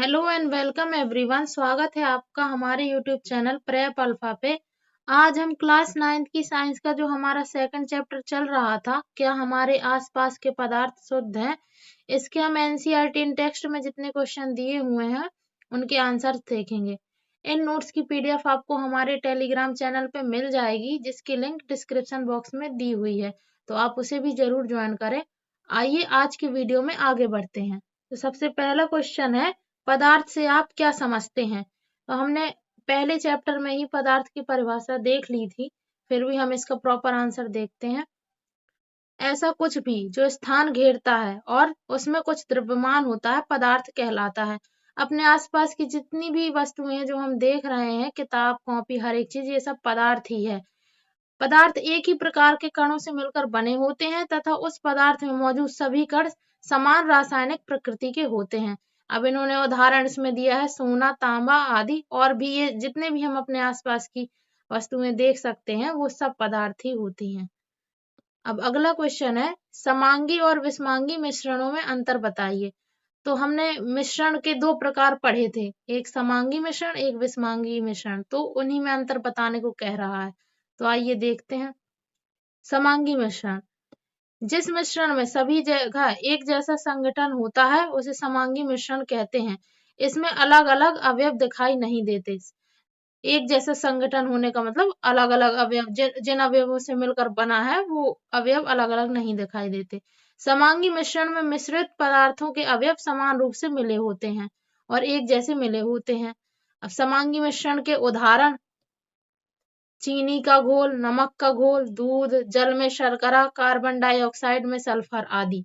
Hello and welcome everyone. स्वागत है आपका हमारे यूट्यूब चैनल प्रेप अल्फा पे। आज हम क्लास 9th की साइंस का जो हमारा सेकंड चैप्टर चल रहा था, क्या हमारे आसपास के पदार्थ शुद्ध हैं, इसके हम एनसीईआरटी इन टेक्स्ट में जितने क्वेश्चन दिए हुए हैं उनके आंसर देखेंगे। इन नोट्स की पीडीएफ आपको हमारे टेलीग्राम चैनल पे मिल जाएगी, जिसकी लिंक डिस्क्रिप्शन बॉक्स में दी हुई है, तो आप उसे भी जरूर ज्वाइन करें। आइए आज की वीडियो में आगे बढ़ते हैं। तो सबसे पहला क्वेश्चन है, पदार्थ से आप क्या समझते हैं। तो हमने पहले चैप्टर में ही पदार्थ की परिभाषा देख ली थी, फिर भी हम इसका प्रॉपर आंसर देखते हैं। ऐसा कुछ भी जो स्थान घेरता है और उसमें कुछ द्रव्यमान होता है पदार्थ कहलाता है। अपने आसपास की जितनी भी वस्तुएं हैं जो हम देख रहे हैं, किताब कॉपी हर एक चीज, ये सब पदार्थ ही है। पदार्थ एक ही प्रकार के कणों से मिलकर बने होते हैं तथा उस पदार्थ में मौजूद सभी कण समान रासायनिक प्रकृति के होते हैं। अब इन्होंने उदाहरण इसमें दिया है सोना, तांबा आदि, और भी ये जितने भी हम अपने आसपास की वस्तुएं देख सकते हैं वो सब पदार्थ ही होती हैं। अब अगला क्वेश्चन है, समांगी और विषमांगी मिश्रणों में अंतर बताइए। तो हमने मिश्रण के दो प्रकार पढ़े थे, एक समांगी मिश्रण, एक विषमांगी मिश्रण, तो उन्हीं में अंतर बताने को कह रहा है। तो आइए देखते हैं। समांगी मिश्रण, जिस मिश्रण में सभी जगह एक जैसा संगठन होता है उसे समांगी मिश्रण कहते हैं। इसमें अलग अलग अवयव दिखाई नहीं देते। एक जैसा संगठन होने का मतलब अलग अलग अवयव, जिन अवयवों से मिलकर बना है वो अवयव अलग अलग नहीं दिखाई देते। समांगी मिश्रण में मिश्रित पदार्थों के अवयव समान रूप से मिले होते हैं और एक जैसे मिले होते हैं। अब समांगी मिश्रण के उदाहरण, चीनी का घोल, नमक का घोल, दूध, जल में शर्करा, कार्बन डाइऑक्साइड में सल्फर आदि।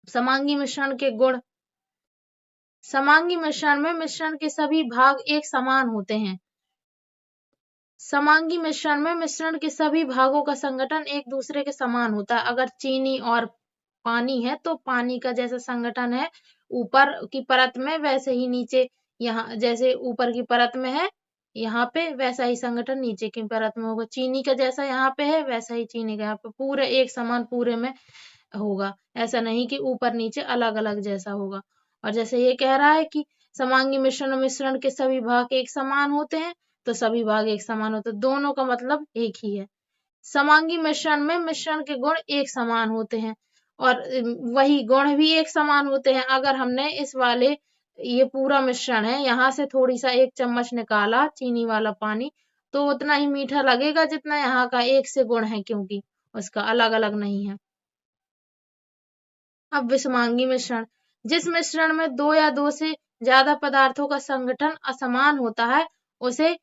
समांगी मिश्रण के गुण, समांगी मिश्रण में मिश्रण के सभी भाग एक समान होते हैं। समांगी मिश्रण में मिश्रण के सभी भागों का संगठन एक दूसरे के समान होता है। अगर चीनी और पानी है तो पानी का जैसा संगठन है ऊपर की परत में, वैसे ही नीचे, यहाँ जैसे ऊपर की परत में है यहाँ पे, वैसा ही संगठन नीचे की परत में होगा। चीनी का जैसा यहाँ पे है वैसा ही चीनी का यहाँ पे, पूरे एक समान पूरे में होगा। ऐसा नहीं कि ऊपर नीचे अलग अलग जैसा होगा। और जैसे ये कह रहा है कि समांगी मिश्रण मिश्रण के सभी भाग एक समान होते हैं, तो सभी भाग एक समान होते हैं, दोनों का मतलब एक ही है। समांगी मिश्रण में मिश्रण के गुण एक समान होते हैं और वही गुण भी एक समान होते हैं। अगर हमने इस वाले, ये पूरा मिश्रण है, यहाँ से थोड़ी सा एक चम्मच निकाला चीनी वाला पानी, तो उतना ही मीठा लगेगा जितना यहाँ का एक से गुण है, क्योंकि उसका अलग अलग नहीं है। अब विषमांगी मिश्रण, जिस मिश्रण में दो या दो से ज्यादा पदार्थों का संगठन असमान होता है उसे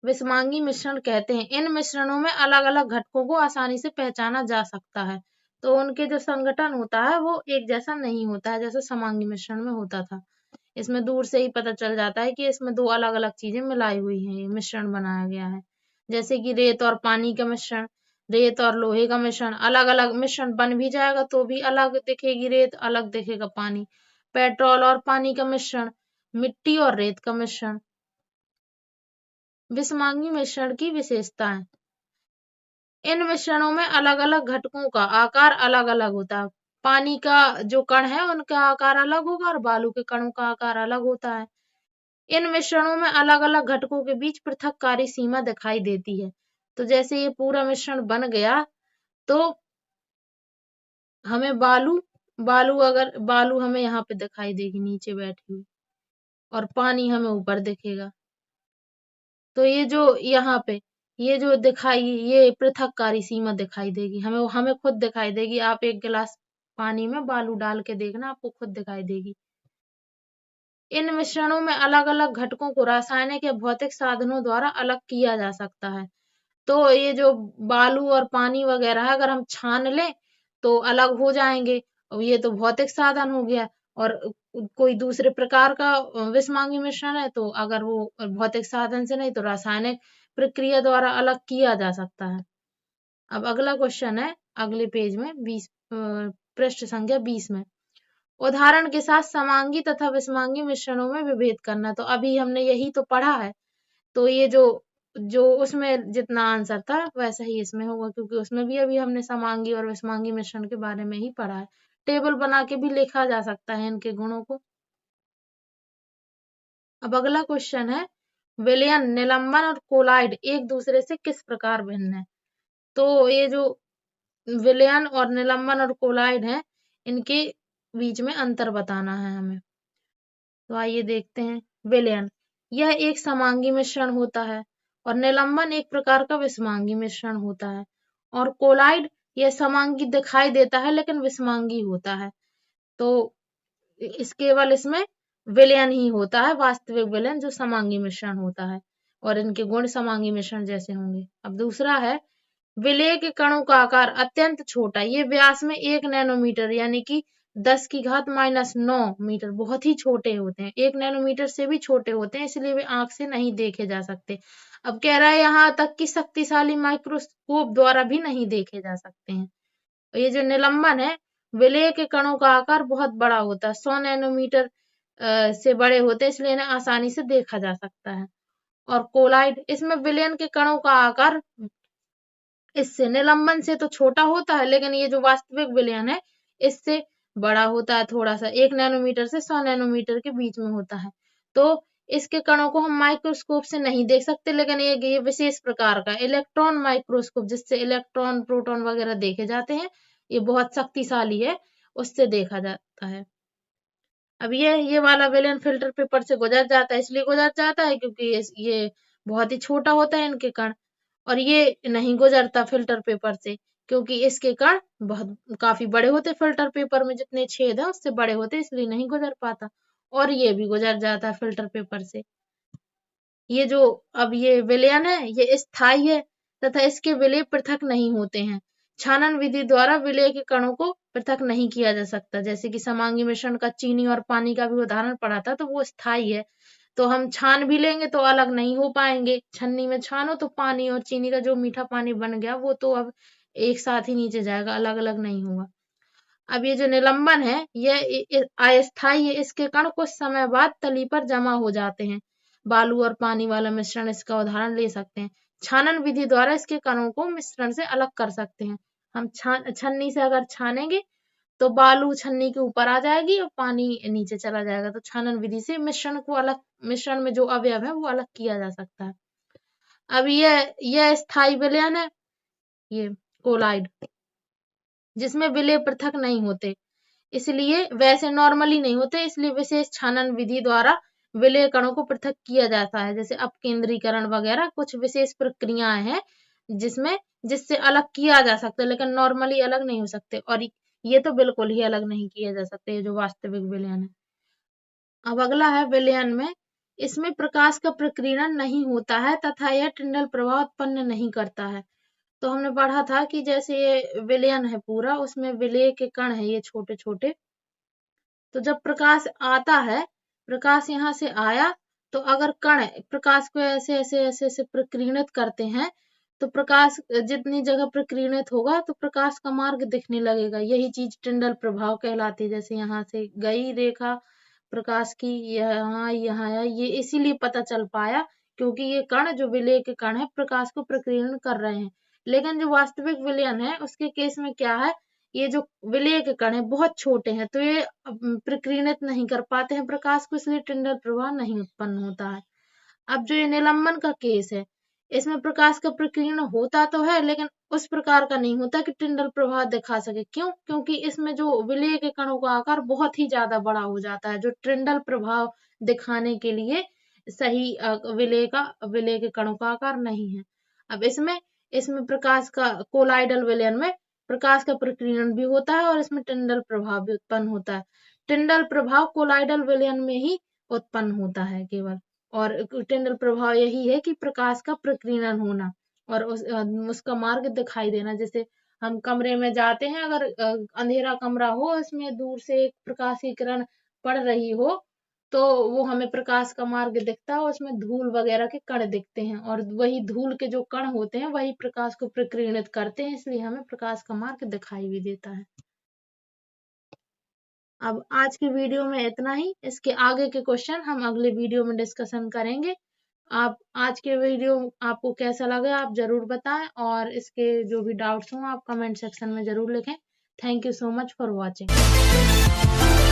विषमांगी मिश्रण कहते हैं। इन मिश्रणों में अलग अलग घटकों को आसानी से पहचाना जा सकता है, तो उनके जो संगठन होता है वो एक जैसा नहीं होता है जैसे समांगी मिश्रण में होता था। इसमें दूर से ही पता चल जाता है कि इसमें दो अलग अलग चीजें मिलाई हुई हैं, ये मिश्रण बनाया गया है। जैसे कि रेत और पानी का मिश्रण, रेत और लोहे का मिश्रण, अलग अलग मिश्रण बन भी जाएगा तो भी अलग दिखेगी रेत, अलग दिखेगा पानी। पेट्रोल और पानी का मिश्रण, मिट्टी और रेत का मिश्रण। विषमांगी मिश्रण की विशेषताएं, इन मिश्रणों में अलग अलग घटकों का आकार अलग अलग होता है। पानी का जो कण है उनका आकार अलग होगा और बालू के कणों का आकार अलग होता है। इन मिश्रणों में अलग अलग घटकों के बीच पृथककारी सीमा दिखाई देती है। तो जैसे ये पूरा मिश्रण बन गया तो हमें बालू, बालू हमें यहाँ पे दिखाई देगी नीचे बैठी हुई, और पानी हमें ऊपर दिखेगा। तो ये जो यहाँ पे ये जो दिखाई, ये पृथककारी सीमा दिखाई देगी हमें, हमें खुद दिखाई देगी। आप एक गिलास पानी में बालू डाल के देखना, आपको खुद दिखाई देगी। इन मिश्रणों में अलग अलग घटकों को रासायनिक या भौतिक साधनों द्वारा अलग किया जा सकता है। तो ये जो बालू और पानी वगैरह है, अगर हम छान लें तो अलग हो जाएंगे, और ये तो भौतिक साधन हो गया। और कोई दूसरे प्रकार का विषमांगी मिश्रण है तो अगर वो भौतिक साधन से नहीं तो रासायनिक प्रक्रिया द्वारा अलग किया जा सकता है। अब अगला क्वेश्चन है अगले पेज में 20, पृष्ठ संख्या 20 में, उदाहरण के साथ समांगी तथा विषमांगी मिश्रणों में विभेद करना। तो अभी हमने यही तो पढ़ा है, तो ये जो जो उसमें जितना आंसर था वैसा ही इसमें होगा, क्योंकि उसमें भी अभी हमने समांगी और विषमांगी मिश्रण के बारे में ही पढ़ा है। टेबल बना के भी लिखा जा सकता है इनके गुणों को। अब अगला क्वेश्चन है, विलयन, निलंबन और कोलाइड एक दूसरे से किस प्रकार भिन्न है। तो ये जो विलयन और निलंबन और कोलाइड है, इनके बीच में अंतर बताना है हमें। तो आइए देखते हैं। विलयन, यह एक समांगी मिश्रण होता है, और निलंबन एक प्रकार का विषमांगी मिश्रण होता है, और कोलाइड यह समांगी दिखाई देता है लेकिन विषमांगी होता है। तो केवल इसमें विलयन ही होता है, वास्तविक विलयन, जो समांगी मिश्रण होता है, और इनके गुण समांगी मिश्रण जैसे होंगे। अब दूसरा है, विलेय के कणों का आकार अत्यंत छोटा, ये व्यास में 1 नैनोमीटर यानी कि 10⁻⁹ मीटर, बहुत ही छोटे होते हैं। 1 नैनोमीटर से भी छोटे होते हैं, इसलिए वे आंख से नहीं देखे जा सकते। अब कह रहा है यहाँ तक कि शक्तिशाली माइक्रोस्कोप द्वारा भी नहीं देखे जा सकते हैं। ये जो निलंबन है, विलेय के कणों का आकार बहुत बड़ा होता है, 100 नैनोमीटर से बड़े होते हैं, इसलिए इन्हें आसानी से देखा जा सकता है। और कोलाइड, इसमें विलयन के कणों का आकार इससे निलंबन से तो छोटा होता है, लेकिन ये जो वास्तविक विलयन है, इससे बड़ा होता है थोड़ा सा, 1 नैनोमीटर से 100 नैनोमीटर के बीच में होता है। तो इसके कणों को हम माइक्रोस्कोप से नहीं देख सकते, लेकिन ये विशेष प्रकार का इलेक्ट्रॉन माइक्रोस्कोप, जिससे इलेक्ट्रॉन, प्रोटॉन वगैरह देखे जाते हैं, ये बहुत शक्तिशाली है, उससे देखा जाता है। अब ये वाला विलयन फिल्टर पेपर से गुजर जाता है, इसलिए गुजर जाता है क्योंकि ये बहुत ही छोटा होता है इनके कण, और ये नहीं गुजरता फिल्टर पेपर से क्योंकि इसके कण बहुत काफी बड़े होते, फिल्टर पेपर में जितने छेद है उससे बड़े होते, इसलिए नहीं गुजर पाता। और ये भी गुजर जाता है फिल्टर पेपर से। ये जो अब ये विलयन है, ये स्थायी है तथा इसके विलय पृथक नहीं होते हैं। छानन विधि द्वारा विलय के कणों को पृथक नहीं किया जा सकता, जैसे कि समांगी मिश्रण का चीनी और पानी का भी उदाहरण पढ़ा था, तो वो स्थायी है। तो हम छान भी लेंगे तो अलग नहीं हो पाएंगे। छन्नी में छानो तो पानी और चीनी का जो मीठा पानी बन गया, वो तो अब एक साथ ही नीचे जाएगा, अलग अलग नहीं होगा। अब ये जो निलंबन है, यह अस्थायी है, इसके कण कुछ समय बाद तली पर जमा हो जाते हैं। बालू और पानी वाला मिश्रण इसका उदाहरण ले सकते हैं। छानन विधि द्वारा इसके कणों को मिश्रण से अलग कर सकते हैं। हम छन्नी से अगर छानेंगे तो बालू छन्नी के ऊपर आ जाएगी और पानी नीचे चला जाएगा। तो छानन विधि से मिश्रण में जो अवयव है वो अलग किया जा सकता है। अब यह स्थायी विलयन है, ये कोलाइड, जिसमें विलय पृथक नहीं होते, इसलिए वैसे नॉर्मली नहीं होते, इसलिए विशेष छानन विधि द्वारा विलय कणों को पृथक किया जाता है, जैसे अपकेंद्रीकरण वगैरह कुछ विशेष प्रक्रियाएं हैं जिससे अलग किया जा सकता है, लेकिन नॉर्मली अलग नहीं हो सकते। और ये तो बिल्कुल ही अलग नहीं किए जा सकते, ये जो वास्तविक विलयन है। अब अगला है विलयन में, इसमें प्रकाश का प्रकीर्णन नहीं होता है तथा यह टिंडल प्रभाव उत्पन्न नहीं करता है। तो हमने पढ़ा था कि जैसे ये विलयन है पूरा, उसमें विलय के कण है ये छोटे छोटे, तो जब प्रकाश आता है, प्रकाश यहाँ से आया, तो अगर कण प्रकाश को ऐसे ऐसे ऐसे ऐसे प्रकीर्णित करते हैं, तो प्रकाश जितनी जगह प्रकीर्णित होगा तो प्रकाश का मार्ग दिखने लगेगा। यही चीज टिंडल प्रभाव कहलाती है। जैसे यहाँ से गई रेखा प्रकाश की, यहाँ यहाँ ये इसीलिए पता चल पाया क्योंकि ये कण जो विलय के कण है प्रकाश को प्रकीर्णन कर रहे हैं। लेकिन जो वास्तविक विलयन है उसके केस में क्या है, ये जो विलय के कण है बहुत छोटे हैं, तो ये प्रकीर्णित नहीं कर पाते हैं प्रकाश को, इसलिए टिंडल प्रभाव नहीं उत्पन्न होता है। अब जो ये निलंबन का केस है, इसमें प्रकाश का प्रकीर्णन होता तो है, लेकिन उस प्रकार का नहीं होता कि टिंडल प्रभाव दिखा सके। क्यों? क्योंकि इसमें जो विलय के कणों का आकार बहुत ही ज्यादा बड़ा हो जाता है, जो टिंडल प्रभाव दिखाने के लिए सही विलय के कणों का आकार नहीं है। अब इसमें प्रकाश का कोलाइडल विलयन में प्रकाश का प्रकीर्णन भी होता है और इसमें टिंडल प्रभाव भी उत्पन्न होता है। टिंडल प्रभाव कोलाइडल विलयन में ही उत्पन्न होता है केवल, और टिंडल प्रभाव यही है कि प्रकाश का प्रकीर्णन होना और उसका मार्ग दिखाई देना। जैसे हम कमरे में जाते हैं, अगर अंधेरा कमरा हो, इसमें दूर से एक प्रकाश की किरण पड़ रही हो, तो वो हमें प्रकाश का मार्ग दिखता है, उसमें धूल वगैरह के कण दिखते हैं, और वही धूल के जो कण होते हैं वही प्रकाश को प्रकीर्णित करते हैं, इसलिए हमें प्रकाश का मार्ग दिखाई भी देता है। अब आज की वीडियो में इतना ही। इसके आगे के क्वेश्चन हम अगले वीडियो में डिस्कशन करेंगे। आप आज के वीडियो आपको कैसा लगा आप जरूर बताएं, और इसके जो भी डाउट्स हों आप कमेंट सेक्शन में जरूर लिखें। Thank you so much for watching.